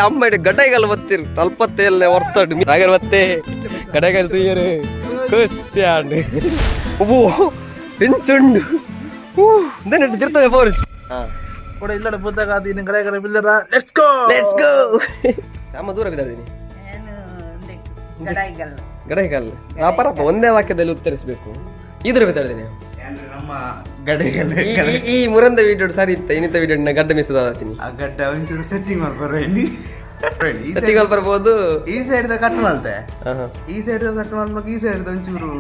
ಅಮ್ಮ ಗಡ್ಡೆಗಾಲ ಬತ್ತಿರು 47 ವರ್ಷ ಸಾಗರ್ ಮತ್ತೆ ಗಡ್ಡೆಗಾಲ ತುಯ್ಯರು ಖುಷಿಯಾಡು ಹೆಂಚುಂಡು ತಿರ್ತವೆ ಪೋರ್ಚ್ ಕೂಡ ಇಲ್ಲ ಬುದ್ಧಾಗಾದಿ ಗಡಗರ ಬಿಲ್ಲರ ಲೆಟ್ಸ್ ಗೋ ಅಮ್ಮ ದೂರ ಬಿದ್ದಾದ್ದೀನಿ ಗಡೈಗಲ್ ಪರಪ್ಪ ಒಂದೇ ವಾಕ್ಯದಲ್ಲಿ ಉತ್ತರಿಸಬೇಕು ಇದ್ರ ಬಿದ್ದಾಡ್ತೀನಿ ಈ ಮುರಂದ ವಿಡಿಯೋ ಸರಿ ಇತ್ತ ಇನ್ನಿತ ವಿಡಿಯೋ ಗಡ್ಡ ಮಿಸ್ದಾತೀನಿ ಆ ಗಡ್ಡ ಒಂಚೂರು ಸೆಟ್ಟಿಂಗ್ ಮಾಡ್ಬರ್ರಿ ಸೆಟ್ಟಿಂಗ್ ಬರ್ಬೋದು ಈ ಸೈಡ್ ಕಟ್ ಮಾಡ್ತೆ ಈ ಸೈಡ್ ಕಟ್ ಮಾಡ್ಬೇಕು ಈ ಸೈಡ್ ಒಂಚೂರು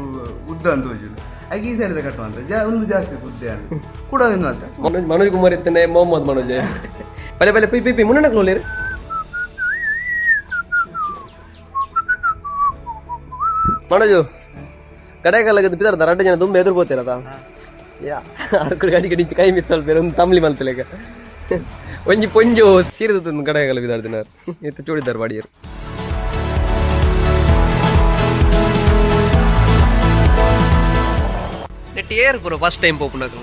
ಉದ್ದ ಅಂತ ಒಂಚೂರು ಹಾಗೆ ಈ ಸೈಡ್ ಕಟ್ ಮಾಡ್ತೆ ಒಂದು ಜಾಸ್ತಿ ಬುದ್ಧಿ ಅಂತ ಕೂಡ ಅಂತ ಮನೋಜ್ ಕುಮಾರ್ ಇತ್ತೇನೆ ಮೊಹಮ್ಮದ್ ಮನೋಜ್ ಪಲೆ ಪಲೆ ಪಿ ಪಿ ಪಿ ಮುನ್ನಡಕ್ಲೋಲಿ ಮನೋಜು ಗಡೈಗಲ್ಲಾಗದು ಬಿದ್ದಾರ 2 ಜನ ತುಂಬ ಎದುರು ಬೋತಿರದ ಗಡಿ ಕೈ ಮಿತ್ತಲ್ ಬೇರೆ ಒಂದು ತಮ್ಲಿ ಮಲ್ತಲೆಗ ಒಂಜಿ ಪೊಂಜು ಸೀರಿದ ಗಡೈಗಲ್ಲ ಬಿದ್ದಾರ ದಿನ ಎತ್ತು ಚೋಡಿದ್ದಾರೆ ಬಾಡಿಯರು ನೆಟ್ ಏರ್ ಪೂರ ಫಸ್ಟ್ ಟೈಮ್ ಪೋಪುನಾಗ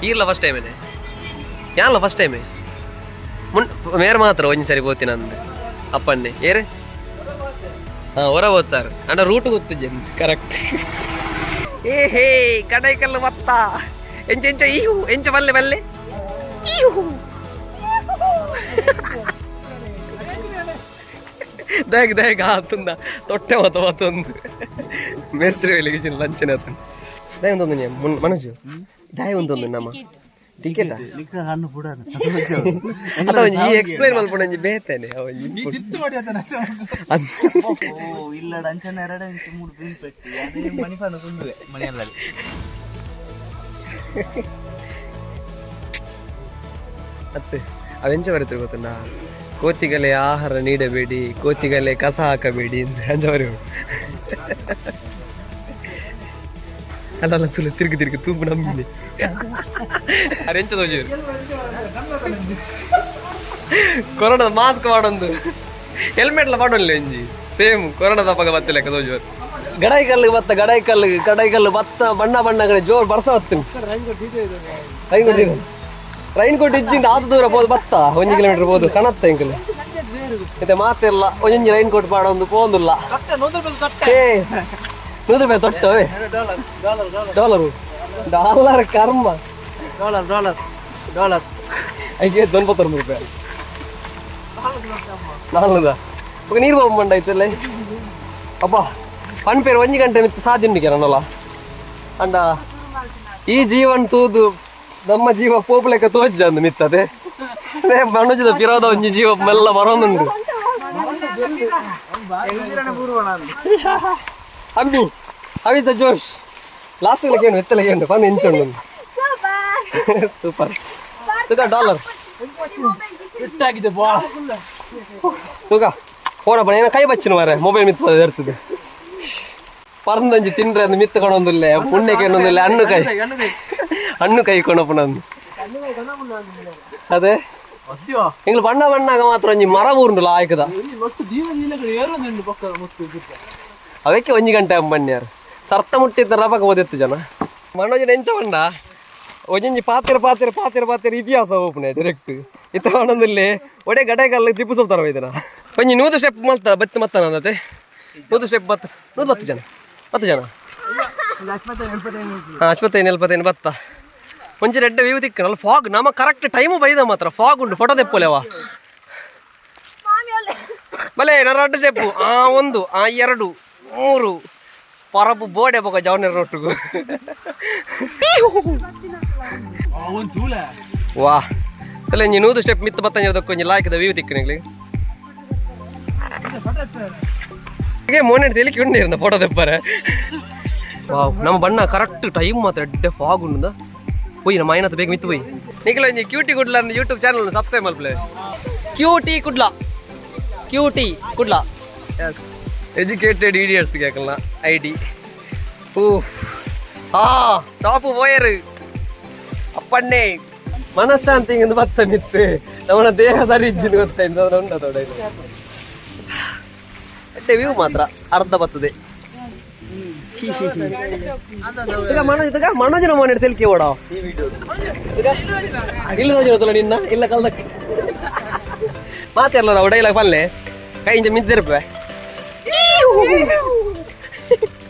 ಈರ್ಲ ಫಸ್ಟ್ ಟೈಮೇನೆ ಯಾನ್ಲ ಫಸ್ಟ್ ಟೈಮೇ ಮೇರೆ ಮಾತ್ರ ಒಂಜಿ ಸರಿ ಬೋತೀನಿ ಅಂದೆ ಅಪ್ಪನ್ನೇ ಏರೆ ಹೊರ ಓದ್ತಾರೆ ಅಣ್ಣ ರೂಟ್ ಗೊತ್ತಿದ್ದೇನೆ ಕರೆಕ್ಟ್ ಏ ಹೇ ಕಡೈಕಲ್ಲು ಮತ್ತ ಎಂಚ ಎಂಚ ಈಹು ಎಂಚ ಬಲ್ಲೆ ಬಲ್ಲೆ ಈಹು ದಾಗ ದಾಗ ಆತಂದ ತೊಟ್ಟೆ ಮತ ಮತ್ತೊಂದು ಮೇಸ್ತ್ರಿ ವೇಳೆಗೆ ಲಂಚನೆ ಆತಂದು ದಾಯ ಒಂದೊಂದು ಮನೋಜು ದಾಯ ಒಂದೊಂದು ನಮ್ಮ ಟಿಕೆಟ್ ಈ ಎಕ್ಸ್ಪ್ಲೈನ್ ಮಲ್ಪೊಂಡು ಬೇತೇನೆ ಇಲ್ಲ ಅಂಚನ 2 ಇಂಚು 3 ಬಿಲ್ ಪೆಟ್ಟಿ ಅದೇ ಮನಿಫಾನ ಕುಂದುವೆ ಮನೆಯಲ್ಲಿ ಮತ್ತೆ ಅವೆಂಚ ಬರುತ್ತೆ ಗೊತ್ತಣ್ಣ ಕೋತಿಗಲೆ ಆಹಾರ ನೀಡಬೇಡಿ ಕೋತಿಗಲೆ ಕಸ ಹಾಕಬೇಡಿ ಅಂತ ಅಂಜವರಿ ಅಲ್ಲ ತುಳು ತಿರುಗಿ ತಿರುಗಿ ತೂಪು ನಂಬಿನಿ ಅರೆಂಚ ತೋಜೂರು ಕೊರೋನಾದ ಮಾಸ್ಕ್ ಮಾಡೊಂದು ಹೆಲ್ಮೆಟ್ಲ ಮಾಡೋಲ್ಲ ಎಂಜಿ ಸೇಮ್ ಕೊರೋನಾದ ಪಗ ಬತ್ತ ಲೆಕ್ಕ ತೋಜೂರು ಗಡೈಕಲ್ಲು ಬತ್ತ ಬಣ್ಣ ಬಣ್ಣಗಳ ಜೋರು ಬರ್ಸ ಹೊತ್ತು ರೈನ್ ಕೋಟ್ ಇಜ್ಜಿಂದ ಆತ ದೂರ ಬೋದು ಬತ್ತ 1 ಕಿಲೋಮೀಟರ್ ಬೋದು ಕಣತ್ತ ಎಂಕಲ್ ಮತ್ತೆ ಮಾತಿಲ್ಲ ಒಂಜಿ ರೈನ್ ಕೋಟ್ ಪಾಡೊಂದು ಪೋಂದುಲ್ಲ ₹100 ತೊಟ್ಟವೆ ಡಾಲರ್ ಕರ್ಮ ಡಾಲರ್ ಐಕೆ ₹90 ನಾಲ್ಕುದ ఒక ನೀರು పంపండి అయితే అబ్బా పని పేరు 1 గంట మిత్త సాధ్యుండికి రన్నోలా అండ ఈ జీవన్ ತೂದು ನಮ್ಮ ಜೀವ ಪೋಪುಲೆಕ್ಕ ತೋಜ್ಜಂದು ಮಿತ್ತದೆ ಮನುಜದ ಪಿರೋದ ಒಂಜಿ ಜೀವ ಮೆಲ್ಲ ಬರೋನುಂಡು ಅಮ್ಮಿ ಅವಿತ ಜೋಶ್ ಲಾಸ್ಟ್ ಏನು ಎತ್ತಲಗೇನು ಪನ್ ಎಂಚುಂಡು ಸೂಪರ್ ತುಗ ಡಾಲರ್ ಇಟ್ಟಾಗಿದೆ ಬಾಸ್ ತುಗ ಫೋನ್ ಅಪ್ಪ ಏನ ಕೈ ಬಚ್ಚಿನ ಮಾರೆ ಮೊಬೈಲ್ ಮಿತ್ತು ಇರ್ತದೆ ಪರಂದೊಂಜಿ ತಿನ್ರೆ ಅಂದು ಮಿತ್ತುಕೊಂಡೊಂದಿಲ್ಲ ಪುಣ್ಯಕ್ಕೆ ಒಂದಿಲ್ಲ ಹಣ್ಣು ಕೈ ಕೊಣಪ್ಪ ನಂದು ಅದೇ ಎಂಗ್ಳು ಬಣ್ಣ ಬಣ್ಣಾಗ ಮಾತ್ರ ಒಂಜಿ ಮರ ಊರುಂಡುಲ್ಲ ಆಯ್ಕದ ಅವಕ್ಕೆ 1 ಗಂಟೆ ಅಂಬಣ್ಯಾರು ಸರ್ತ ಮುಟ್ಟಿದ್ದ ರಪಕ ಓದಿತ್ತು ಜನ ಮನೋಜನ ಎಂಚ ಬಂಡ ಒಂಜಿ ಪಾತಿರ ಇತಿಹಾಸ ಓಪನೆ ಡೈರೆಕ್ಟ್ ಇತ್ತ ಒಂದೊಂದಿಲ್ಲಿ ಒಡೆ ಗಡೆಗಲ್ಲ ಟಿಪ್ಪು ಸುಲ್ತಾನ ಹೋಯ್ತಾನ ಒಂಜಿ 100 ಸ್ಟೆಪ್ ಮಲ್ತ ಬತ್ತಿ ಮತ್ತಾನ ಅಂದತೆ 100 ಸ್ಟೆಪ್ ಬತ್ತ 110 ಜನ 10 ಜನ ಅಶ್ವತ್ತೈನು ಬತ್ತ ಒಂಚೆ ರೆಡ್ಡ ವ್ಯೂ ತಿಕ್ಕನಲ್ಲ ಫಾಗ್ ನಮ್ಮ ಕರೆಕ್ಟ್ ಟೈಮು ಬೈದ ಮಾತ್ರ ಫಾಗ್ ಉಂಟು ಫೋಟೋ ತೆಪ್ಪೋಲೆವಾ ಬಲೆ ನಾನು 2 ಸ್ಟೆಪ್ಪು 1 2 3 ಪರಪು ಬೋಡೆ ಬೋಗ ಜವನರ ರೊಟ್ಟಿಗೂ ವಾ ಅಲ್ಲ ಇಂಜಿ 100 ಸ್ಟೆಪ್ ಮಿತ್ತ ಬತ್ತಂಜದಕ್ಕೆ ಒಂಜಿ ಲಾಯ್ಕದ ವ್ಯೂ ತಿಕ್ಕನಿಗ್ಲಿ ಹೀಗೆ ಮೋನೆ ತೆಲಿಕೆ ಉಂಡಿರನ ಫೋಟೋ ತೆಪ್ಪರೆ ವಾವ್ ನಮ್ಮ ಬಣ್ಣ ಕರೆಕ್ಟ್ ಟೈಮ್ ಮಾತ್ರ ಎಡ್ಡೆ ಫಾಗ್ ಉಂಡು ಹೋಯ್ ನಮ್ಮ ಮೈನತ್ತ ಬೇಗ ಮಿತ್ತು ಹೋಯ್ ನಿಖಿಲ ಒಂಜಿ ಕ್ಯೂಟಿ ಕುಡ್ಲ ಅಂತ ಯೂಟ್ಯೂಬ್ ಚಾನಲ್ ಸಬ್ಸ್ಕ್ರೈಬ್ ಮಲ್ಪಲೆ cutie Kudla as educated idiots ಕೇಕಲ್ಲ ಐಡಿ ಟಾಪು ಹೋಯರು ಅಪ್ಪಣ್ಣೆ ಮನಃಶಾಂತಿ ಇಂದು ಬತ್ತ ಮಿತ್ತು ನಮ್ಮ ದೇಹ ಸರಿ ಇಜ್ಜಿನ ಗೊತ್ತಾಯ್ತು ಅವ್ರ ಉಂಡ ತೊಡ ಎಡ್ಡೆ ವ್ಯೂ ಮಾತ್ರ ಅರ್ಧ ಬರ್ತದೆ ಮನೋಜನ ಮನೆ ತೆಲ್ಕೆ ಓಡ ಇಲ್ಲ ನಿನ್ನ ಇಲ್ಲ ಕಲ್ದಕ್ಕೆ ಮಾತಾಡಲ್ಲ ನಾವು ಡೈಲಾಗ್ ಪಲ್ಲೆ ಕೈ ಇಂಚ ಮಿದ್ದಿರ್ಪೆ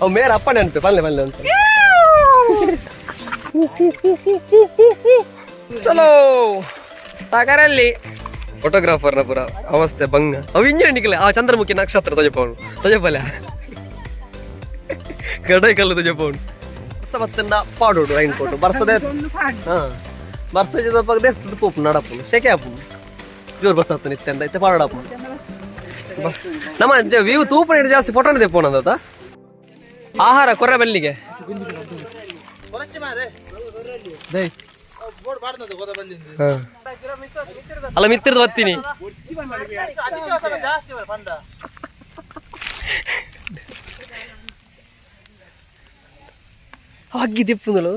ಅವ್ ಮೇರ ಅಪ್ಪ ನೆನಪೆ ಪಲ್ಲೆ ಪಲ್ಲೆ ಅಂತ ಚಲೋ ಸಾಕಾರಲ್ಲಿ ಫೋಟೋಗ್ರಾಫರ್ನ ಪೂರ ಅವಸ್ಥೆ ಭಂಗ ಅವು ಇಂಜಿನ ನಿಖಲೆ ಆ ಚಂದ್ರಮುಖಿ ನಕ್ಷತ್ರ ತಜಪವನು ತಜಪಲ್ಯ ಗಡೈ ಕಲ್ಲು ತಜಪವನು ಬತ್ತಂಡ ಪಾಡೋಡು ಐನ್ ಕೊಟ್ಟು ಬರ್ಸದೆ ಹಾ ಬರ್ಸದ ಪಕ್ಕದೆ ಪೋಪು ನಡಪ್ಪು ಶೆಕೆ ಅಪ್ಪು ಜೋರು ಬಸ್ ಹತ್ತು ನಿತ್ಯಂಡ ಐತೆ ಪಾಡಪ್ಪ ನಮ್ಮ ವ್ಯೂ ತೂಪ ಜಾಸ್ತಿ ಫೋಟೋನ ತೆಪ್ಪೋಣದ ಆಹಾರ ಕೊರ್ರೆ ಬೆಲ್ಲಿಗೆ ಅಲ್ಲ ಮಿತ್ತಿರ್ದು ಬರ್ತೀನಿ ಆಗಿದ್ದಿಪ್ಪುಂದಲು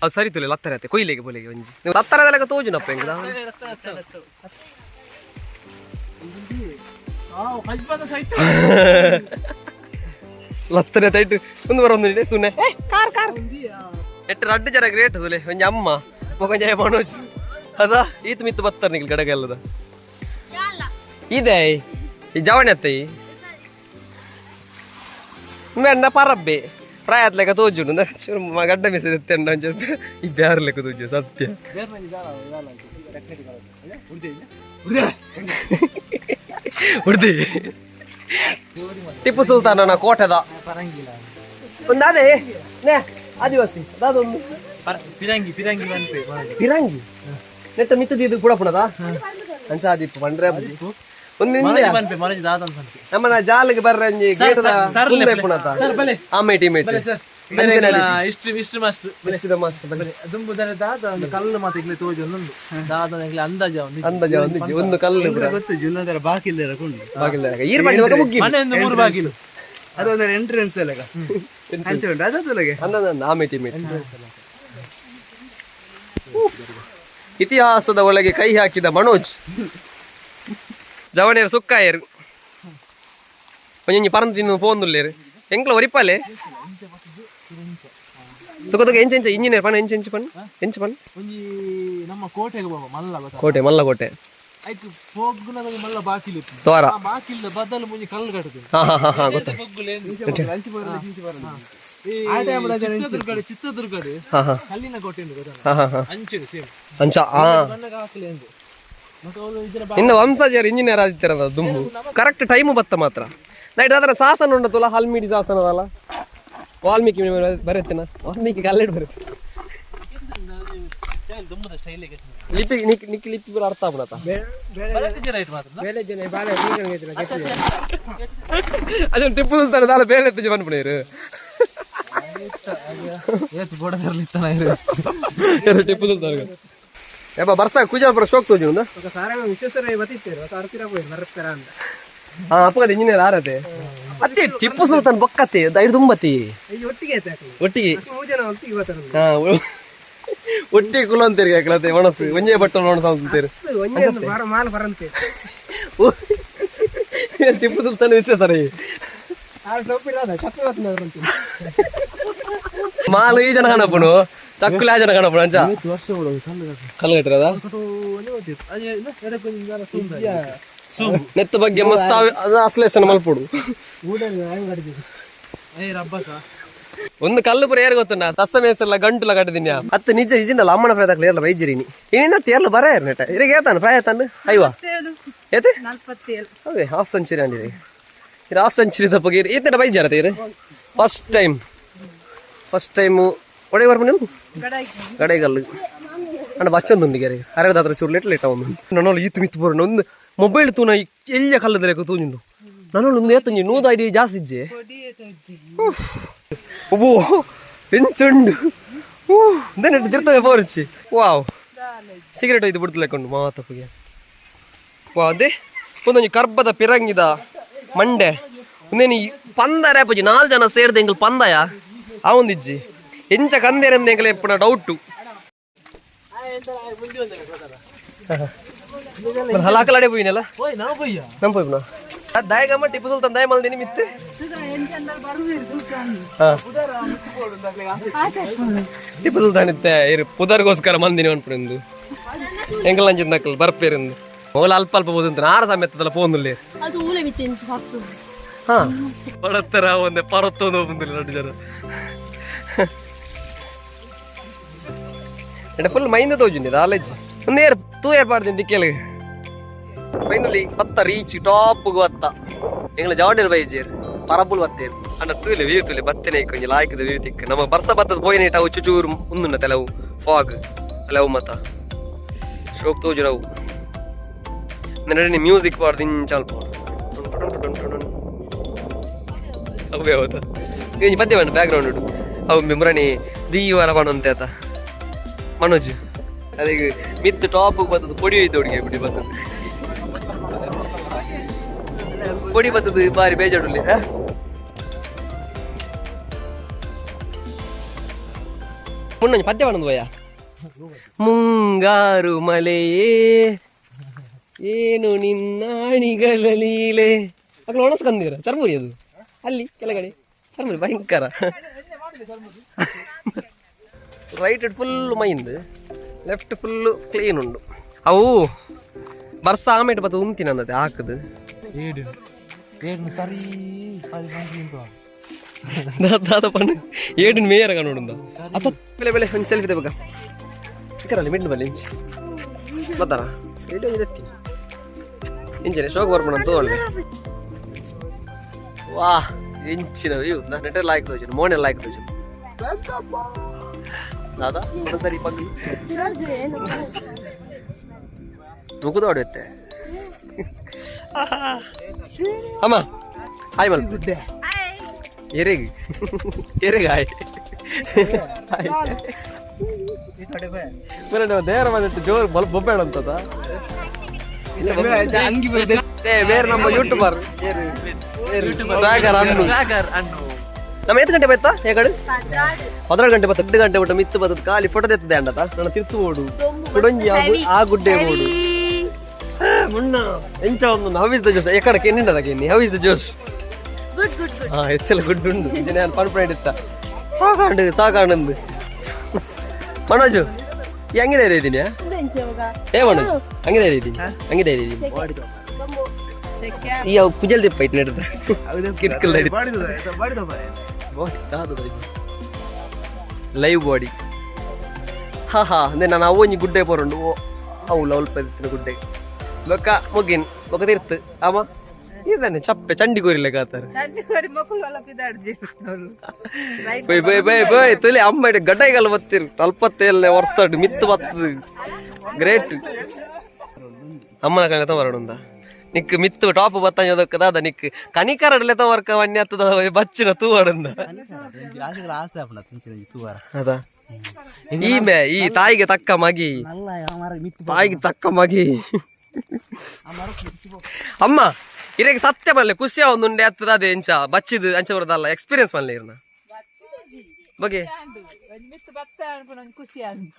ಅದು ಸರಿ ತುಲೆ ಲತ್ತರ ಆಯ್ತು ಕೊಯ್ಲಿಗೆ ಬೋಲಿಗೆ ಒಂಜಿ ನೀವು ಲತ್ತರದೆಲ್ಲ ತೋಜುನಪ್ಪ ಹೆಂಗ ಲತ್ತರೆ ತೈಟ್ ಒಂದು ಬರೋದು ಸುನೆ ಎಟ್ಟು ರಡ್ಡು ಜನ ಗ್ರೇಟ್ ಅದುಲೆ ಒಂಜಿ ಅಮ್ಮ ಮೊಕೊಂಜ ಮನೋಜ್ ಅದ ಈತ ಮಿತ್ತು ಬತ್ತಾರ ನಿಲ್ ಗಡಗೆಲ್ಲದ ಇದೆ ಈ ಜವಣಿ ಅತ್ತೈ ಮೆಂಡ ಪರಬ್ಬೆ ಪ್ರಾಯತ್ ಲೆಕ್ಕ ತೋಜುಂಡು ಗಡ್ಡ ಮೆಸೇಜ್ ಎತ್ತಂಡ ಒಂಚೂರು ಈ ಬ್ಯಾರ ಲೆಕ್ಕ ತೋಜು ಸತ್ಯ ಉಡ್ದಿ ಟಿಪ್ಪು ಸುಲ್ತಾನನ ಕೋಟೆದ ಒಂದು ಅದೇ ನೇ ಆದಿವಾಸಿ ಅದೊಂದು ಪಿರಂಗಿ ಪಿರಂಗಿ ನೆತ್ತ ಮಿತ್ತದ ಇದು ಕೂಡ ಪುಣದ ಅಂಚ ಆದಿಪ್ಪು ಬಂಡ್ರೆ ಒಂದು ನಮ್ಮನ ಜಾಲಿಗೆ ಬರ್ರಂಜಿ ಪುಣತ ಆಮೇಟಿ ಮೇಟಿ ಕಲ್ಲು ಮಾತಿಗೆ ತೋಜು ಅಂದಾಜ ಒಂದು ಕಲ್ಲು ಗೊತ್ತು ಜುನ್ನದರ ಬಾಕಿಲ್ದರ ಕೊಂಡು ಮನೆಯಿಂದ 3 ಬಾಗಿಲು ಅದೊಂದರ ಎಂಟ್ರೆನ್ಸ್ ಅಲ್ಲ ಅದೊಳಗೆ ಆಮೇಟಿ ಮೇಟಿ ಇತಿಹಾಸದ ಒಳಗೆ ಕೈ ಹಾಕಿದ ಮನೋಜ್ ಜವಣಿಯರು ಸುಕ್ಕಾಯರು ಒಂಜಿ ಪರಂದು ತಿನ್ನು ಪೋಂದುಲ್ಲೇರು ಎಂಕ್ಲ ಒರಿಪಾಲೆ ತುಕ ಎಂಚೆಂಚ ಇಂಜಿನಿಯರ್ ಪಣ ಎಂಚೆಂಚು ಪಣ ಎಂಚು ಪಣ ನಮ್ಮ ಕೋಟೆಗೆ ಬಾಬಾ ಮಲ್ಲ ಕೋಟೆ ಮಲ್ಲ ಕೋಟೆ ಆಯ್ತು ಹೋಗುನದ ಮಲ್ಲ ಬಾಕಿಲು ತೋರ ಬಾಕಿಲ್ದ ಬದಲು ಮುಂಜಿ ಕಲ್ಲು ಕಟ್ಟದು ಹಾ ಗೊತ್ತ ಚಿತ್ರದುರ್ಗ ಕಲ್ಲಿನ ಕೋಟೆ ಅಂಚೆ ಸೇಮ್ ಅಂಚ ಇನ್ನು ವಂಶಜರು ಇಂಜಿನಿಯರ್ ಆದಿತ್ಯರದ ದುಂಬು ಕರೆಕ್ಟ್ ಟೈಮು ಬತ್ತ ಮಾತ್ರ ನೈಟ್ ಅದರ ಶಾಸನ ಉಂಡತಲ್ಲ ಹಲ್ಮಿಡಿ ಶಾಸನ ಅದಲ್ಲ ವಾಲ್ಮೀಕಿ ಬರುತ್ತೆ ವಾಲ್ಮೀಕಿ ಕಲ್ಲೆಡ್ ಬರುತ್ತೆ ಲಿಪಿ ನಿಕ್ಕಿ ಲಿಪಿ ಪೂರ ಅರ್ಥ ಆಗ್ಬಿಡತ್ತ ಅದೊಂದು ಟಿಪ್ಪು ಸುಲ್ತಾನ ದಾಲ ಬೇರೆ ಎತ್ತು ಜೀವನ ಪುಣೇರು ಟಿಪ್ಪು ಸುಲ್ತಾನ ಏಪ ಬರ್ಸ ಕುಜಾಪುರ ಶೋಕ್ ತೋಜಿ ಒಂದು ಹಾ ಅಪ್ಪದ ಇಂಜಿನಿಯರ್ ಆರತೆ ಅತ್ತೆ ಟಿಪ್ಪು ಸುಲ್ತಾನ್ ಬೊಕ್ಕತ್ತೆ ದೈಡ್ ತುಂಬತಿ ಒಟ್ಟಿಗೆ ಹಾ ಒಟ್ಟಿಗೆ ಕುಲ ಅಂತೀರಿ ಯಾಕಲತ್ತೆ ಒಣಸು ಒಂಜೇ ಬಟ್ಟ ಒಣಸ ಅಂತೀರಿ ಟಿಪ್ಪು ಸುಲ್ತಾನ್ ವಿಶೇಷ ರೀ ಮಾಲು ಈ ಜನ ಕಾಣಪ್ಪನು ಚಕ್ಕುಲಿ ಆ ಜನ ಕಾಣಪ್ಪನು ಅಂಚ ಕಲ್ಲು ಕಟ್ಟಿರದ ನೆತ್ತ ಬಗ್ಗೆ ಮಸ್ತ್ ಅಶ್ಲೇಷಣ ಮಲ್ಪೋಡು ಒಂದು ಕಲ್ಲು ಪುರ ಏರ್ ಗೊತ್ತುಂಡ ಸಸ್ಸ ಮೇಸಲ್ಲ ಗಂಟುಲ ಕಟ್ಟಿದೀನಿ ಅತ್ತ ನಿಜ ನಿಜಿಂದಲ್ಲ ಅಮ್ಮನ ಪ್ರಾಯದಾಗ್ಲಿ ಏರ್ಲ ಬೈಜಿರಿನಿ ಇನ್ನ ತೇರ್ಲು ಬರ ಏರ್ ನೆಟ ಇರಿಗೆ ಏತಾನ ಪ್ರಾಯ ತಾನು ಅಯ್ವಾ ಏತೆ ಅವೇ ಹಾಫ್ ಸೆಂಚುರಿ ಅಂದಿದೆ ಇದು ಹಾಫ್ ಸೆಂಚುರಿ ತಪ್ಪಗೆ ಏತನ ಬೈಜಾರತೆ ಇರು ಫಸ್ಟ್ ಟೈಮು ಒಡೆ ಬರ್ಬ ನೀವು ಗಡೆಗಲ್ಲು ಅಣ್ಣ ಬಚ್ಚೊಂದು ಉಂಡಿಗೆ ಅರೆದಾದ್ರ ಚೂರು ಲೇಟ್ ಒಂದು ನನ್ನೋಳು ಈತು ಮಿತ್ತು ಬರೋಣ ಒಂದು ಮೊಬೈಲ್ ತೂನ ಎಲ್ಲ ಕಲ್ಲದಲೆಕ್ಕ ತೂಂಡು ನನ್ನೋಳು ಒಂದು ಏತಂಜಿ 100 ಐಡಿ ಜಾಸ್ತಿ ಇಜ್ಜೆ ಒಬ್ಬೋ ಎಂಚುಂಡು ನೆಟ್ಟು ತಿರ್ತವೆ ಪೋರಿಚ್ಚಿ ವಾವ್ ಸಿಗರೇಟ್ ಐದು ಬಿಡ್ತಲೆಕ್ಕೊಂಡು ಮಾತಪ್ಪಗೆ ವಾ ಅದೇ ಒಂದೊಂದು ಕರ್ಬದ ಪಿರಂಗಿದ ಮಂಡೆ ಒಂದೇನು ಪಂದ ರೇಪಜಿ 4 ಜನ ಸೇರಿದ ಎಂಗಲ್ ಪಂದಯ ಆ ಒಂದಿಜ್ಜಿ ಎಂಚ ಕಂದೇರಂದ ಎಂಗಲ್ ಎಪ್ಪಣ ಡೌಟು ಹಲಾಕಲಾಡೆ ಪೋಯಿನಲ್ಲ ನಮ್ಮ ಪೋಯ್ನ ದಾಯಗಮ್ಮ ಟಿಪ್ಪು ಸುಲ್ತಾನ್ ದಾಯ ಮಲ್ದಿನಿ ಮಿತ್ತೆ ಟಿಪ್ಪು ಸುಲ್ತಾನ್ ಇತ್ತೆ ಇರು ಪುದರ್ಗೋಸ್ಕರ ಮಂದಿನಿ ಅನ್ಪಡೆಂದು ಎಂಕಲ್ ಅಂಚಿಂದಕ್ಕಲ್ ಬರ್ಪೇರಿಂದು ಮೂಲ ಅಲ್ಪ ಅಲ್ಪ ಬೋದು ಅಂತ ಆರ ಸಮೇತದಲ್ಲ ಪೋಂದುಲ್ಲೇರು ಅದು ಊಳೆ ಬಿತ್ತೆ ಅಂತ ಸಾಕು ಹಾ ಪಡತ್ತರ ಒಂದೇ ಪರತ್ತೊಂದು ಬಂದಿಲ್ಲ ನೋಡಿ ಜನ ಎಡ ಫುಲ್ ಮೈಂದ ತೋಜುಂಡಿ ಆಲೇಜ್ ಒಂದು ಏರ್ ತೂ ಏರ್ಪಾಡ್ತೀನಿ ಕೇಳಿ ಫೈನಲಿ ಬತ್ತ ರೀಚ್ ಟಾಪ್ ಬತ್ತ ಎಂಗ್ಲ ಜವಾಡಿರ್ ಬೈಜೇರ್ ಪರಬುಲ್ ಬತ್ತೇರು ಅಂಡ ತೂಲೆ ವ್ಯೂ ತೂಲೆ ಬತ್ತೇನೆ ಕೊಂಚ ಲಾಯ್ಕದ ವ್ಯೂ ತಿಕ್ಕ ನಮ್ಮ ಬರ್ಸ ಬತ್ತದ ಪೋಯಿನೇಟ ಅವು ಚುಚೂರು ಮುಂದುಂಡ ತೆಲವು ಫಾಗ್ ಅಲವು ಮತ ಶೋಕ್ ತೋಜು ನಾವು ನಡೆ ಮ್ಯೂಸಿಕ್ ಪಾಡ್ದು ಇಂಚಾಲ್ ಅವೇ ಹೌದಾ ಈ ಪದ್ಯ ಬೇಡ ಬ್ಯಾಕ್ಗ್ರೌಂಡ್ ಉಂಟು ಅವು ಮೆಮ್ರಾಣಿ ದೀವಾರ ಬಾಣಂತೆ ಆತ ಮನೋಜ್ ಅದೀಗ ಮಿತ್ತು ಟಾಪ್ ಬರ್ತದ ಪೊಡಿ ಒಯ್ದು ಹುಡುಗಿ ಬಿಡಿ ಬರ್ತದೆ ಪೊಡಿ ಬರ್ತದೆ ಬಾರಿ ಬೇಜಾಡುಲ್ಲಿ ಮುನ್ನ ಪದ್ಯ ಬಾಣಂದು ಭಯ ಮುಂಗಾರು ಮಳೆಯೇ ಏನು ನಿನ್ನಾಣಿಗಳ ಲೀಲೆ ಅక్కడ ಒಣಸ್ಕಂದಿರ ಚರ್ಮುರಿ ಅದು ಅಲ್ಲಿ ಕೆಳಗಡೆ ಚರ್ಮುರಿ ಭಯಂಕರ ರೈಟ್ ಫುಲ್ ಮೈಂದ್ ಲೆಫ್ಟ್ ಫುಲ್ಲು ಕ್ಲೀನ್ ಉಂಡು ಅವು ಬರ್ಸ ಆಮೇಲೆ ಬತ್ತ ಉಂತಿನ ಅಂದತೆ ಹಾಕದು ಸರಿ ದಾದ ಪಣ್ಣು ಏಡಿನ ಮೇಯರ ನೋಡುಂದ ಅತ್ತ ಬೆಲೆ ಬೆಲೆ ಒಂದು ಸೆಲ್ಫಿ ತೆಬಕ ಸಿಕ್ಕರಲ್ಲಿ ಮಿಡ್ಲು ಬಲ್ಲಿ ಬತ್ತಾರ ಏಡು ಇದತ್ತಿ ಇಂಚನೆ ಶೋಕ್ ಬರ್ಬೋದು ಅಂತ ಒಳ್ಳೆ ವಾ ಇಂಚಿನ ವ್ಯೂ ನಾನು ನೆಟ್ಟೆ ಲಾಯ್ಕ್ ತೋಜು ಮೋನೆ ಲಾಯ್ಕ್ ತೋಜು ದಾದಾ ಸರಿ ಪಗ್ಗಿ ಮುಗುದ ಹೊಡೆಯುತ್ತೆ ಅಮ್ಮ ಹಾಯ್ ಮಲ್ ಎರೆಗೆ ಎರೆಗೆ ಹಾಯ್ ದೇವರ ಬಂದಿತ್ತು ಜೋರ್ ಬಲ್ ಬೊಬ್ಬೆಳ ಅಂತದ ಬೇರೆ ನಮ್ಮ ಯೂಟ್ಯೂಬರ್ ಸಾಗರ್ ಅನ್ನು ನಮ್ಮ ಎತ್ತು ಗಂಟೆ ಬತ್ತಾ ಹೇಗಡು 12 ಗಂಟೆ ಬತ್ತ 8 ಗಂಟೆ ಬಿಟ್ಟು ಮಿತ್ತು ಬತ್ತದ ಖಾಲಿ ಫೋಟೋ ತೆತ್ತದೆ ಅಂಡತ ನನ್ನ ತಿರ್ತು ಓಡು ಕುಡಂಜಿ ಆ ಗುಡ್ಡೆ ಓಡು ಮುನ್ನ ಎಂಚ ಒಂದು ಹೌ ಇಸ್ ದ ಜೋಶ್ ಎಕಡಕ್ಕೆ ನಿಂಡದಕ್ಕೆ ಇನ್ನಿ ಹೌ ಇಸ್ ದ ಜೋಶ್ ಗುಡ್ ಗುಡ್ ಗುಡ್ ಹಾ ಹೆಚ್ಚೆಲ್ಲ ಗುಡ್ ಉಂಡು ಇದು ನಾನು ಪರ್ಫೆಕ್ಟ್ ಇತ್ತ ಸಾಕಾಂಡು ಮನೋಜು ಹೆಂಗಿದೆ ಇದ್ದೀನಿ ಏ ಮನೋಜ್ ಹಂಗಿದೆ ಇದ್ದೀನಿ ಹಂಗಿದೆ ಇದ್ದೀನಿ ಈ ಕುಜಲ್ ದಿಪ್ಪ ಐತೆ ನಡೆದ ಕಿಟ್ಕಲ್ ಲೈವ್ ಬಾಡಿ ಹಾ ಅಂದ್ರೆ ನಾನು ಅವೊಂಜಿ ಗುಡ್ಡೆ ಪೋರಂಡು ಅವು ಲವಲ್ಪ ಇರ್ತೀನಿ ಗುಡ್ಡೆ ಬೊಕ್ಕ ಮುಗಿನ್ ಬೊಕ್ಕ ತಿರ್ತು ಅಮ್ಮ ಇದಾನೆ ಚಪ್ಪೆ ಚಂಡಿಗೋರಿಲ್ಲ ಕಾತಾರೆ ಬೈ ತುಲಿ ಅಮ್ಮ ಗಡ್ಡೈಗಲ್ಲ ಬತ್ತಿರ್ ಅಲ್ಪತ್ತೇಳನೇ ವರ್ಷ ಮಿತ್ತು ಬತ್ತದು ಗ್ರೇಟ್ ಅಮ್ಮನ ಕಲೆ ಬರೋಣ ನಿಕ್ ಮಿತ್ತು ಟಾಪ್ ಬತ್ತದ ದಾದ ನಿಕ್ ಕನಿಕರಡ್ಲೆ ತವರ್ಕ ವನ್ಯತ್ತದ ಬಚ್ಚಿನ ತೂವಡಂದ ಅದಾ ಈ ತಾಯಿಗೆ ತಕ್ಕ ಮಗಿ ಅಮ್ಮ ಇರಗೆ ಸತ್ಯ ಮಲ್ಲೆ ಖುಷಿ ಒಂದುಂಡೆ ಹತ್ತದ ಅದೇ ಎಂಚ ಬಚ್ಚಿದ್ ಅಂಚ ಬರೋದಲ್ಲ ಎಕ್ಸ್ಪೀರಿಯನ್ಸ್ ಮಲ್ಲೆ ಇರ್ನ ಬಗ್ಗೆ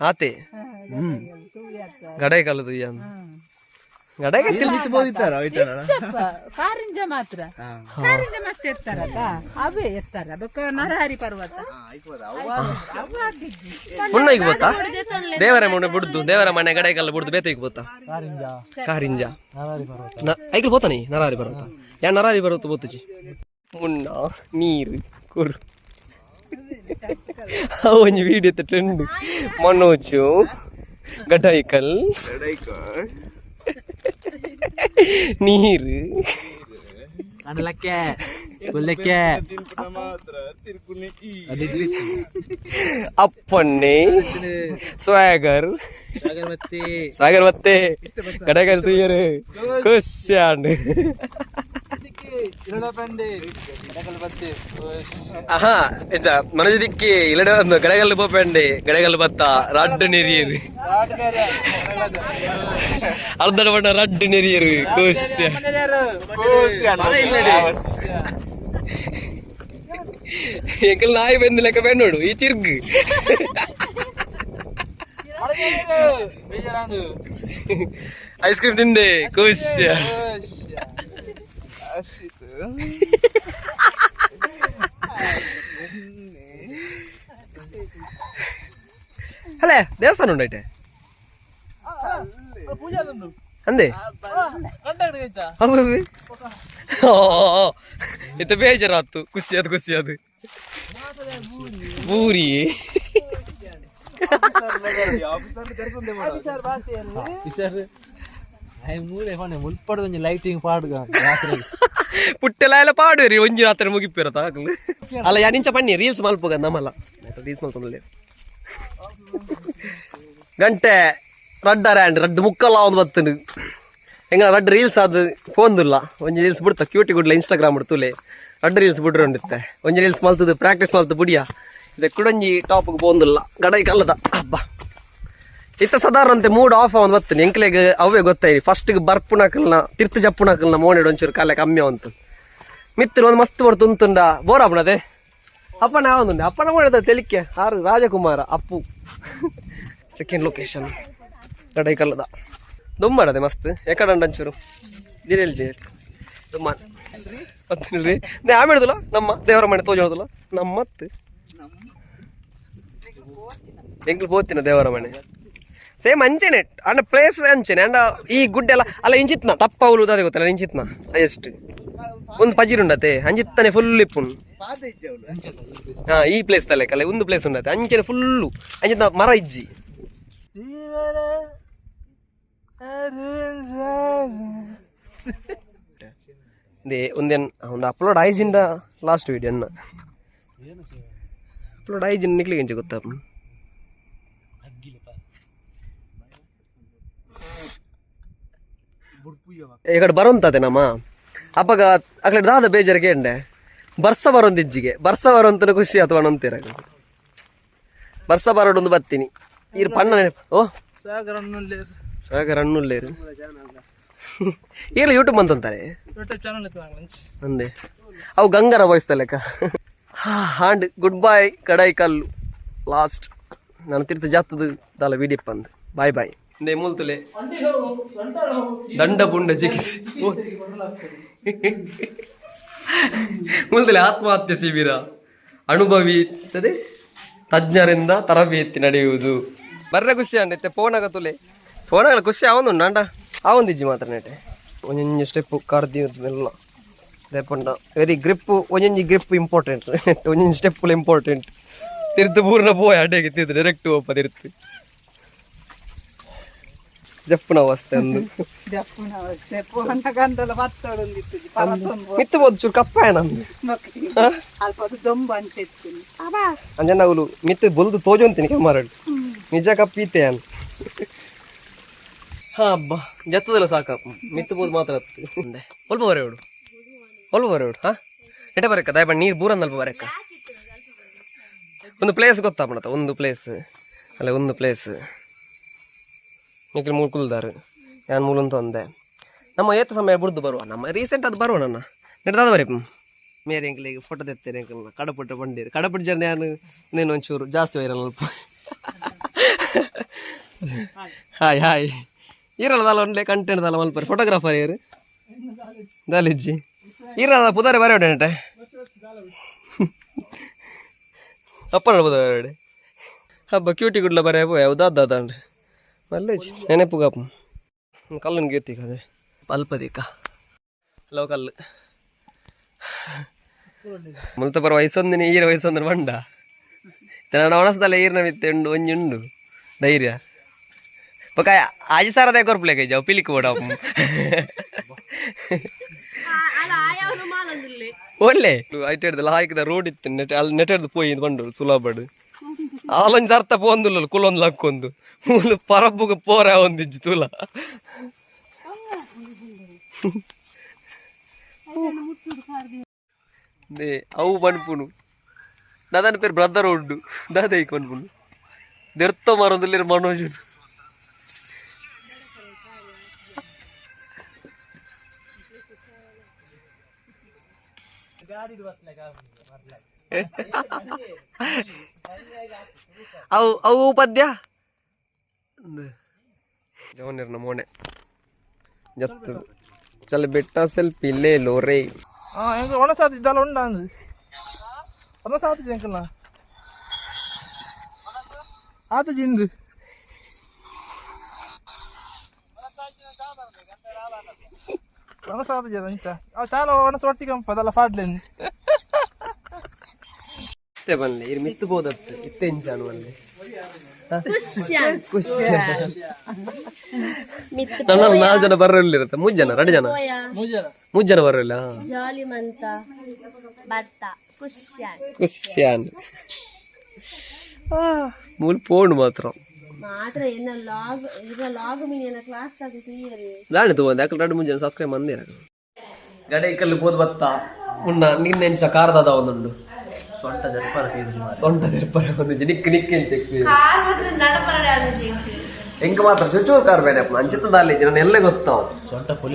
ಆತೆ ಗಡೈ ಕಲದು ಗಡಗೆ ಕಾರಿಂಜ ಮಾತ್ರ ಕಾರಿಂಜ ಮಸ್ತ್ ಎತ್ತಾರಲ್ಲ ಅವೇ ಎತ್ತಾರ ನರಹರಿ ಪರ್ವತ ಮುನ್ನ ಈಗ ಬೋತಾ ದೇವರ ಮನೆ ಬಿಡುದು ದೇವರ ಮನೆ ಗಡೈಕಲ್ಲ ಬಿಡುದು ಬೇತ ಬೋತಾ ಕಾರಿಂಜ ಐಕಲ್ ಬೋತಾನೆ ನರಹರಿ ಪರ್ವತ ಯಾ ನರಹರಿ ಪರ್ವತ ಬೋತುಜಿ ಮುನ್ನ ನೀರು ಕುರು ಒಂಜಿ ವಿಡಿಯೋ ಟ್ರೆಂಡ್ ಮನೋಜು ಗಡೈಕಲ್ ನೀರು ಅಪ್ಪಣ್ಣೆ ಸ್ವಾಗರ್ ಮತ್ತೆ ಗಡಗಲ್ ತುಯ್ಯರು ಖುಷ್ಯಾಂಡ್ ಮನಜ ದಿಕ್ಕಿ ಇಲ್ಲಡೆ ಒಂದು ಗಡಗಲ್ಲು ಪೋಪೆಂಡೆ ಗಡಗಲ್ಲು ಬತ್ತ ರಡ್ಡು ನೆರಿಯರು ಅರ್ಧಡ ಬಣ್ಣ ರಡ್ಡು ನೆರಿಯರು ಖುಷ್ಯ ಎಂಕಲ್ ನಾಯಿ ಬಂದು ಲೆಕ್ಕ ಬೇಡೋಡು ಈ ತಿರ್ಗು ಐಸ್ ಕ್ರೀಮ್ ತಿಂದೆ ಖುಷ್ಯ ಅಲ್ಲೇ ದೇವಸ್ಥಾನ ಉಂಟೈತೆ ಅಂದೆ ಎಂತ ಬೇಜಾರಾತು ಖುಷಿ ಅದು ಬೂರಿ ಮುಲ್ಪಡ ಲೈಟಿಂಗ್ ಪಾಡ್ಗ ಪುಟ್ಟೆಲ್ಲ ಪಾಡುವರಿ ಒಂಜಿ ರಾತ್ರಿ ಮುಗಿಪಿರತ್ತ ಅಲ್ಲ ಯಾನಿಂಚ ಪಣ್ಣಿ ರೀಲ್ಸ್ ಮಲ್ಪೋಗ ನಮ್ಮಲ್ಲ ರೀಲ್ಸ್ ಮಲ್ಪೊಂದಲ್ಲ ಗಂಟೆ ರಡ್ಡ ಮುಕ್ಕಲ್ಲ ಒಂದು ಬತ್ತನು ಹೆಂಗ ರಡ್ಡ ರೀಲ್ಸ್ ಅದು ಪೋಂದಿಲ್ಲ ಒಂಜಿ ರೀಲ್ಸ್ ಬಿಡ್ತ ಕ್ಯೂಟಿ ಗುಡ್ಲ ಇನ್ಸ್ಟಾಗ್ರಾಮ್ ಬಿಡ್ತುಲೆ ರಡ್ಡ ರೀಲ್ಸ್ ಬಿಡ್ರೊಂಡಿತ್ತೆ ಒಂಜಿ ರೀಲ್ಸ್ ಮಲ್ತದು ಪ್ರಾಕ್ಟೀಸ್ ಮಲ್ತು ಬುಡಿಯ ಇದೆ ಕುಡಂಜಿ ಟಾಪ್ಗೆ ಪೋಂದಿಲ್ಲ ಗಡೈ ಕಲ್ಲದ ಹಬ್ಬ ಇತ್ತ ಸಾಧಾರಣಂತೆ ಮೂಡ್ ಆಫ್ ಅವನ್ ಬತ್ತನು ಎಂಕ್ಲೆಗೆ ಅವೇ ಗೊತ್ತಾಯಿ ಫಸ್ಟ್ಗೆ ಬರ್ಪುಣಕಲ್ನ ತಿರ್ತು ಜಪ್ಪುಣಕಲ್ನ ಮೋನೆಡ್ ಒಂಚೂರು ಕಾಲೆ ಕಮ್ಮಿ ಅವಂತು ಮಿತ್ರ ಒಂದು ಮಸ್ತ್ ಬರ್ತು ಉಂತುಂಡ ಬೋರ್ ಅಪ್ಪಣದೆ ಅಪ್ಪನ ಯಾವೊಂದುಂಡೆ ಅಪ್ಪನ ಮಾಡಿದ ತೆಲಿಕೆ ಆರು ರಾಜಕುಮಾರ ಅಪ್ಪು ಸೆಕೆಂಡ್ ಲೊಕೇಶನ್ ಗಡೈ ಕಲ್ಲದ ದುಮ್ಮಡದೆ ಮಸ್ತ್ ಎಕಡಂಡ ಒಂಚೂರು ದಿರೇಳಿ ದುಮ್ಮ ಗೊತ್ತಿಲ್ರಿ ನಾ ಆಮೇಳಿದಲ್ಲ ನಮ್ಮ ದೇವರ ಮನೆ ತೋಜೋದಲ್ಲ ನಮ್ಮತ್ತು ಎಂಕ್ಲು ಪೋತಿನ ದೇವರ ಮನೆ ಸೇಮ್ ಅಂಚೆನೆ ಅಂಡ ಪ್ಲೇಸ್ ಅಂಚೆನೆ ಅಂಡ ಈ ಗುಡ್ಡೆಲ್ಲ ಅಲ್ಲ ಇಂಚಿತ್ನ ಟಪ್ಪ ಹುಲು ಅದೇ ಗೊತ್ತಲ್ಲ ಇಂಚಿತ್ನ ಎಷ್ಟು ಒಂದು ಪಜಿರು ಉಂಡತೆ ಅಂಚಿತ್ತನೆ ಫುಲ್ ಇಪ್ಪುನು ಹಾ ಈ ಪ್ಲೇಸ್ ತಲೆಕಲ್ಲ ಒಂದು ಪ್ಲೇಸ್ ಉಂಡತೆ ಅಂಚೆನೆ ಫುಲ್ಲು ಅಂಚಿತ್ನ ಮರ ಇಜ್ಜಿ ಒಂದೇನು ಒಂದು ಅಪ್ಲೋಡ್ ಆಯ್ಜಿಂದ ಲಾಸ್ಟ್ ವಿಡಿಯೋ ಅಪ್ಲೋಡ್ ಆಯ್ಜಿಂದ ನಿಕ್ಲಿಗೆ ಇಂಚೆ ಗೊತ್ತಾ ఇక్కడ ಬರೋಂತದೆ ನಮ್ಮ ಅಪ್ಪಗ ಅಕಡೆ ದಾದ ಬೇಜಾರಿಗೆ ಎಂಡೆ ಬರ್ಸ ಬರೋಂದು ಇಜ್ಜಿಗೆ ಬರ್ಸ ಬರೋಂತ ಖುಷಿ ಅಥವಾ ಅಂತೀರ ಬರ್ಸ ಬರೋಡೊಂದು ಬರ್ತೀನಿ ಈ ಪಣ್ಣ ನೆನಪು ಓ ಸಾಗರ ಅನ್ನುಲ್ಲೇರು ಈಗ ಯೂಟ್ಯೂಬ್ ಅಂತಂತಾರೆ ಅಂದೆ ಅವು ಗಂಗರ ವಾಯ್ಸ್ ಲೆಕ್ಕ ಹಾಂಡ್ ಗುಡ್ ಬಾಯ್ ಕಡಾಯಿ ಕಲ್ಲು ಲಾಸ್ಟ್ ನಾನು ತಿರ್ತ ಜಾತದ ದಾಲ ವಿಡಿಯೋ ಬಂದು ಬಾಯ್ ಬಾಯ್ ನೇ ಮೂಲ್ತುಲೆ ದಂಡ ಪುಂಡ ಚಿಕಿತ್ಸೆ ಮೂಲ್ತುಲೆ ಆತ್ಮಹತ್ಯೆ ಶಿಬಿರ ಅನುಭವಿಸುತ್ತದೆ ತಜ್ಞರಿಂದ ತರಬೇತಿ ನಡೆಯುವುದು ಬರ್ರೆ ಖುಷಿ ಅಂಡೈತೆ ಫೋನಾಗ ಖುಷಿ ಅವನು ಅಂಡ ಅವೊಂದಿಜ್ಜಿ ಮಾತ್ರ ನೆಟೆ ಒಂಜೊಂಜಿ ಸ್ಟೆಪ್ಪು ಕಾರ್ದಿಲ್ಲ ದೇಪಂಡ ವೆರಿ ಗ್ರಿಪ್ ಒಂಜೊಂಜಿ ಗ್ರಿಪ್ ಇಂಪಾರ್ಟೆಂಟ್ ಒಂಜೊಂಜಿ ಸ್ಟೆಪ್ಪುಲು ಇಂಪಾರ್ಟೆಂಟ್ ತಿರ್ತು ಪೂರ್ಣ ಪೋಯ್ ಅಡ್ಡೆಗೆ ತಿರ್ತು ಡೈರೆಕ್ಟ್ ಒಪ್ಪ ತಿರ್ತು ಜಪ್ಪುನ ಅವಸ್ಥೆ ಅಂದು ಮಿತ್ತಬೋದು ಚೂರು ಕಪ್ಪಾಯ ನಮ್ದು ಅಂಜನಗುಲು ಮಿತ್ತು ಬೊಲ್ದು ತೋಜೊಂತೀನಿ ಕೆಮ್ಮರಡು ನಿಜ ಕಪ್ಪೀತೆ ಅನ್ ಹಾ ಅಬ್ಬಾ ಜತ್ತದಲ್ಲ ಸಾಕಪ್ಪ ಮಿತ್ತಬೋದು ಮಾತ್ರ ಸ್ವಲ್ಪ ಬರೆಯೋಡು ಹಾ ಎಟ ಬರಕ್ಕ ದಯಪ ನೀರು ಬೂರಂದಲ್ಪ ಬರಕ್ಕ ಒಂದು ಪ್ಲೇಸ್ ಗೊತ್ತಾಪಣತ ಒಂದು ಪ್ಲೇಸ್ ಅಲ್ಲ ಒಂದು ಪ್ಲೇಸ್ ನಿಖಿಲ್ ಮೂರು ಕುಲ್ದಾರು ಯಾನ್ ಮೂಲಂತ ಒಂದೆ ನಮ್ಮ ಏತ ಸಮಯ ಬಿಡ್ದು ಬರುವ ನಮ್ಮ ರೀಸೆಂಟ್ ಅದು ಬರುವ ನನ್ನ ನೆಡ್ದಾದ ಬರೀ ಮೇರೆ ಎಂಕ್ಲಿಗೆ ಫೋಟೋ ತೆತ್ತೇನೆ ಎಂಕಲ್ನ ಕಡಪುಟ್ಟ ಬಂಡೀರು ಕಡಪುಟ್ಟ ಜನ ನಾನು ಇನ್ನೇನು ಒಂಚೂರು ಜಾಸ್ತಿ ವೈರಲ್ ಅಲ್ಪ ಹಾಯ್ ಇರಲ್ಲ ಒಂದ್ಲೆ ಕಂಟೆಂಟ್ ದಲ್ಲ ಮಲ್ಪರಿ ಫೋಟೋಗ್ರಾಫರ್ ಇರು ದಾಲಿಜ್ಜಿ ಇರಲ್ಲ ಪುದಾರೆ ಬರೋಡೆ ನೆಟೆ ಅಪ್ಪ ಬುಧಾರೆ ಹಬ್ಬ ಕ್ಯೂಟಿ ಗುಡ್ಲ ಬರೇ ಯಾವ್ದಾದಂಡ್ರೆ ಮಲ್ಲೆ ನೆನಪುಗಪ್ಪ ಕಲ್ಲನ್ ಗೀತಿ ಕದೆ ಅಲ್ಪದಿಕ್ಕ ಲೋಕಲ್ ಮುಲ್ತ ಬರ ವಯಸ್ಸೊಂದಿನ ಈರ ವಯಸ್ಸೊಂದಿನ ಬಂಡ ನಾನು ಒಣಸ್ದಲ್ಲ ಈರ್ನ ಮಿತ್ತುಂಡು ಒಂಜುಂಡು ಧೈರ್ಯ ಪಕ್ಕ ಆಜಿ ಸಾರದೇ ಕೊರ್ಪ್ಲೆ ಕೈ ಜಾವ್ ಪಿಲಿಕ್ ಓಡಪ್ಪ ಒಳ್ಳೆ ಐಟ್ ಹಿಡ್ದಲ್ಲ ಹಾಕಿದ ರೋಡ್ ಇತ್ತು ನೆಟ್ ಹಿಡ್ದು ಪೋಯಿ ಬಂಡು ಸುಲಭಡು ಆಲೊಂದು ಸರ್ತ ಪೋಂದುಲ್ಲ ಕುಲೊಂದು ಲಕ್ಕೊಂದು ಮೂಲು ಪರಬ್ಬುಗ ಪೋರ ಒಂದಿಜ್ಜಿ ತುಲ ನೇ ಅವು ಪನ್ಪುನು ದಾದನ ಪೇರು ಬ್ರದರ್ ಉಂಡು ದಾದ ಈಗ ಪನ್ಪುನು ದೆರ್ತ ಮರೊಂದುಲ್ಲೇರು ಮನೋಜುನು ಅವು ಪದ್ಯ ಜವನಿರ್ನ ಮೋನೆ ಜತ್ತು ಚಲ ಬೆಟ್ಟ ಸೆಲ್ಫಿ ಲೇ ಲೋ ರೇ ಒಣಸಾತಿ ಇದಲ್ಲ ಉಂಡ ಒಣಸಾತಿ ಎಂಕಲ್ನ ಆತ ಜಿಂದು చాలా ಒಟ್ಟಿಗೆ ಪದಲ್ಲ ಪಾಡ್ಲೇನು ಇತ್ತೆ ಬನ್ನಿ ಇರ್ ಮಿತ್ತು ಬೋದತ್ತು ಇತ್ತೆ ಇಂಚಾನು ಅಲ್ಲಿ Cushion. ಖುಷಿ Mit ನಮ್ಮ 4 ಜನ ಬರೋಲ್ಲ ಇರುತ್ತೆ 3 ಜನ 2 ಜನ boya. 3 ಜನ ಬರೋಲ್ಲ Jolly manta. Batta. Cushion. ಖುಷಿಯಾನ್ ಮೂಲ ಪೋಂಡ್ ಮಾತ್ರ ಮಾತ್ರ ಏನ ಲಾಗ್ ಮೀನಿನ ಕ್ಲಾಸ್ ತಾಗಿ ಕ್ಲಿಯರ್ ದಾಣಿ ತಗೊಂಡೆ ಯಾಕೆ 2-3 ಜನ ಸಬ್ಸ್ಕ್ರೈಬ್ ಮಂದಿರ ಗಡೈಕಲ್ಲಿ ಬೋದ್ ಬತ್ತ ಉನ್ನ ನಿನ್ನೆಂಚ ಕಾರದಾದ ಒಂದುಂಡು ಸೊಂಟ ನೆರ್ಪರ ಒಂದು ನಿಕ್ ನಿಕ್ ಅಂತ ಎಕ್ಸ್ಪೀರಿಯನ್ಸ್ ಕಾರ್ ಮಾತ್ರ ನಡಪರಡೆ ಆದದ್ದು ಎಂಕ ಮಾತ್ರ ಚೂಚೂರು ಕಾರ್ ಬೇಡ ಅಂಚಿತ್ತದಲ್ಲಿ ಜನ ಎಲ್ಲ ಗೊತ್ತಾವ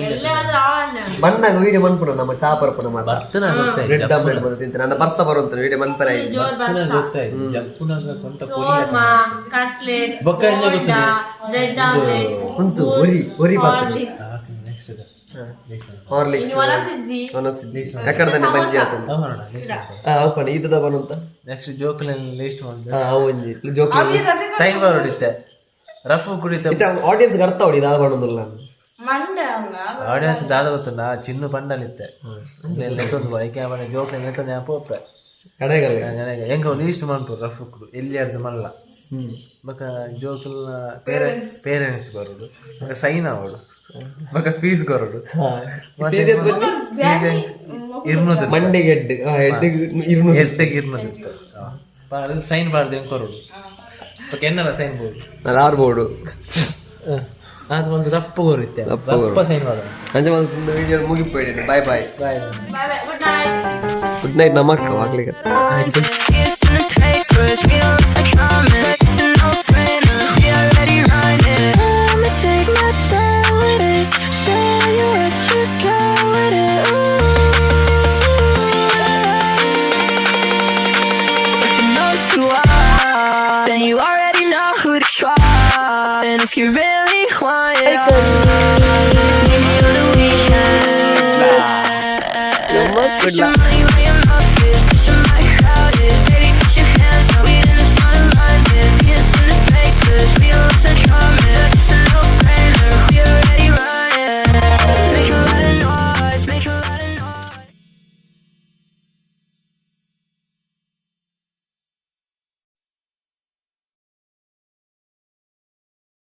ಎಲ್ಲೇ ಆದ್ರೆ ಆವನ್ನ ಬಣ್ಣಗ ವಿಡಿಯೋ ಮನ್ಪುಡ ನಮ್ಮ ಚಾಪರ್ಪುನ ಮಾತ್ರ ರೆಡ್ ಆಮ್ಲೆಟ್ ಬಂದು ತಿಂತ ನನ್ನ ಬರ್ಸ ಬರುವಂತ ವಿಡಿಯೋ ಮನ್ಪರ ಜೋರ್ ಶೋರ್ಮಾ ಕಟ್ಲೆಟ್ ರೆಡ್ ಆಮ್ಲೆಟ್ ಉಂಟು ಒರಿ ಬರ್ತದೆ ಹಾರ್ಲಿಕ್ಸ್ ಇನ್ನು ಒಲಸಿಜ್ಜಿ ಯಾಕಡೆ ಬಂಜಿ ಆತಂತ ಅವಪಣ ಈತದ ಬರುಂತ ನೆಕ್ಸ್ಟ್ ಜೋಕುಲಲ್ಲಿ ಲಿಸ್ಟ್ ಮಾಡಿದೆ ಒಂಜಿ ಜೋಕ್ ಸೈನ್ ಬಾರ್ ಹೊಡಿತೆ ರಫ್ ಕುಡಿತೆ ಆಡಿಯನ್ಸ್ ಅರ್ಥ ಹೊಡಿ ದಾದ ಬಣ್ಣದಿಲ್ಲ ಮಂಡ ಆಡಿಯನ್ಸ್ ದಾದ ಗೊತ್ತುಂಡ ಚಿನ್ನು ಪಂಡಲಿತ್ತೆ ಲೆತ್ತೊಂದು ಬೈಕೆ ಮನೆ ಜೋಕ್ಲಿ ಲೆತ್ತೊಂದು ಪೋಪೆ ಕಡೆಗಲ್ಲ ಹೆಂಗ ಲೀಸ್ಟ್ ಮಾಡ್ತು ರಫ್ ಕುಡು ಎಲ್ಲಿ ಅರ್ಧ ಮಲ್ಲ ಬಕ ಜೋಕುಲ್ ಪೇರೆಂಟ್ಸ್ ಬರೋದು ಬಕ ಸೈನ್ ಅವಳು ಬಕ ಫೀಸ್ ಕೊರೋಡು ಇರ್ನೂದು ಮಂಡಿಗೆ ಎಡ್ಡೆಗೆ ಇರ್ನೂದು ಸೈನ್ ಬಾರ್ದು ಹೆಂಗ್ ಕೊರೋಡು ಬಕ ಎನ್ನಲ್ಲ ಸೈನ್ ಬೋರ್ಡು ಅದು ಆರ್ಬೋರ್ಡು ಅದು ಒಂದು ದಪ್ಪ ಗೋರುತ್ತೆ ದಪ್ಪ ಸೈನ್ ಮಾಡೋದು ಅಂಚೆ ಒಂದು ವಿಡಿಯೋ ಮುಗಿపోయింది bye bye bye bye good night good night ನಮಕ್ಕ ಆಗ್ಲಿಕ್ಕೆ Take my time with it, show you what you got with it. If you know who you are, then you already know who to try. And if you really want it all, maybe on the weekend, put your money where your